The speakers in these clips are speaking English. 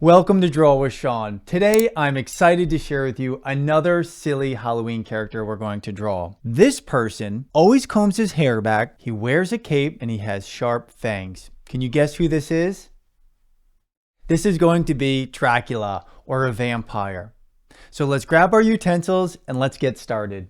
Welcome to Draw with Sean. Today, I'm excited to share with you another silly Halloween character we're going to draw. This person always combs his hair back, he wears a cape, and he has sharp fangs. Can you guess who this is? This is going to be Dracula, or a vampire. So let's grab our utensils and let's get started.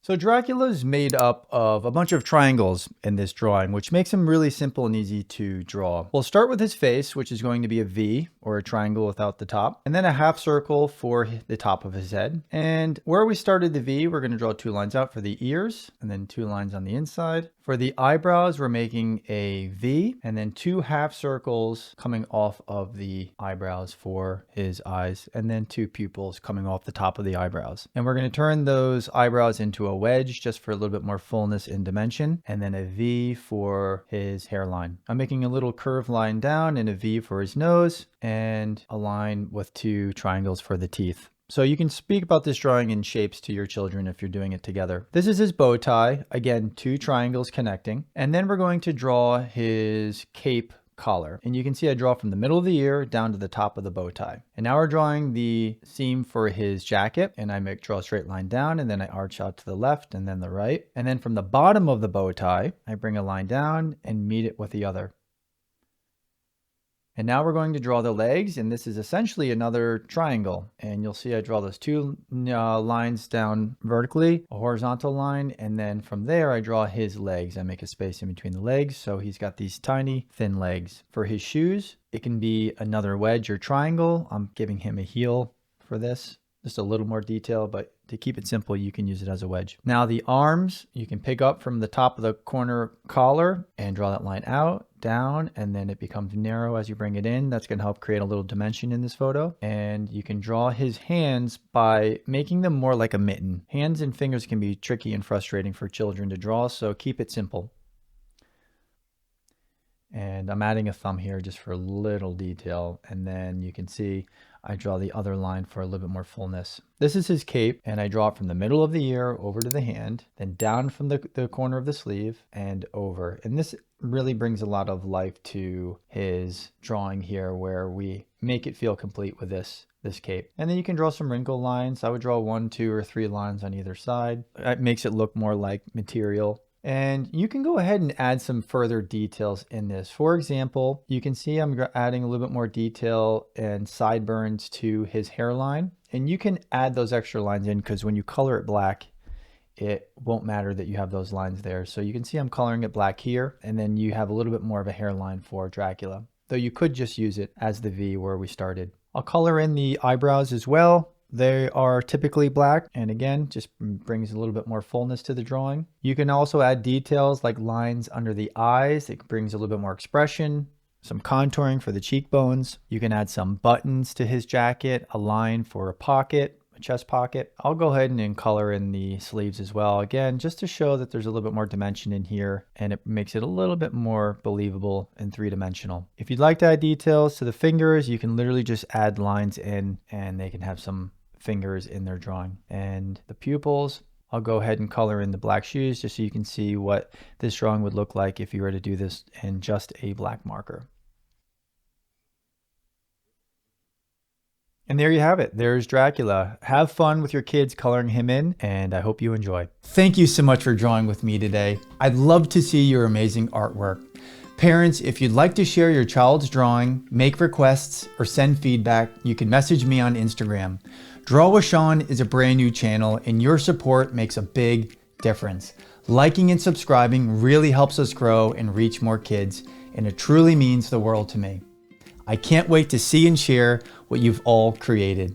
So Dracula is made up of a bunch of triangles in this drawing, which makes him really simple and easy to draw. We'll start with his face, which is going to be a V, or a triangle without the top, and then a half circle for the top of his head. And where we started the V, we're going to draw two lines out for the ears, and then two lines on the inside. For the eyebrows, we're making a V, and then two half circles coming off of the eyebrows for his eyes, and then two pupils coming off the top of the eyebrows. And we're going to turn those eyebrows into a wedge just for a little bit more fullness in dimension, and then a V for his hairline. I'm making a little curved line down and a V for his nose, and a line with two triangles for the teeth. So you can speak about this drawing in shapes to your children if you're doing it together. This is his bow tie. Again, two triangles connecting. And then we're going to draw his cape collar. And you can see I draw from the middle of the ear down to the top of the bow tie. And now we're drawing the seam for his jacket. And I draw a straight line down, and then I arch out to the left and then the right. And then from the bottom of the bow tie, I bring a line down and meet it with the other. And now we're going to draw the legs, and this is essentially another triangle. And you'll see I draw those two lines down vertically, a horizontal line, and then from there I draw his legs. I make a space in between the legs, so he's got these tiny, thin legs. For his shoes, it can be another wedge or triangle. I'm giving him a heel for this. Just a little more detail, but to keep it simple, you can use it as a wedge. Now the arms, you can pick up from the top of the corner collar and draw that line out, down, and then it becomes narrow as you bring it in. That's going to help create a little dimension in this photo. And you can draw his hands by making them more like a mitten. Hands and fingers can be tricky and frustrating for children to draw, so keep it simple. And I'm adding a thumb here just for a little detail. And then you can see I draw the other line for a little bit more fullness. This is his cape, and I draw it from the middle of the ear over to the hand, then down from the corner of the sleeve and over. And this really brings a lot of life to his drawing here, where we make it feel complete with this cape. And then you can draw some wrinkle lines. I would draw 1, 2, or 3 lines on either side. It makes it look more like material. And you can go ahead and add some further details in this. For example, you can see I'm adding a little bit more detail and sideburns to his hairline. And you can add those extra lines in because when you color it black, it won't matter that you have those lines there. So you can see I'm coloring it black here, and then you have a little bit more of a hairline for Dracula. Though you could just use it as the V where we started. I'll color in the eyebrows as well. They are typically black, and again, just brings a little bit more fullness to the drawing. You can also add details like lines under the eyes. It brings a little bit more expression, some contouring for the cheekbones. You can add some buttons to his jacket, a line for a pocket, a chest pocket. I'll go ahead and color in the sleeves as well, again, just to show that there's a little bit more dimension in here, and it makes it a little bit more believable and three-dimensional. If you'd like to add details to the fingers, you can literally just add lines in, and they can have some fingers in their drawing. And the pupils, I'll go ahead and color in the black shoes just so you can see what this drawing would look like if you were to do this in just a black marker. And there you have it. There's Dracula. Have fun with your kids coloring him in, and I hope you enjoy. Thank you so much for drawing with me today. I'd love to see your amazing artwork. Parents, if you'd like to share your child's drawing, make requests, or send feedback, you can message me on Instagram. Draw with Sean is a brand new channel, and your support makes a big difference. Liking and subscribing really helps us grow and reach more kids, and it truly means the world to me. I can't wait to see and share what you've all created.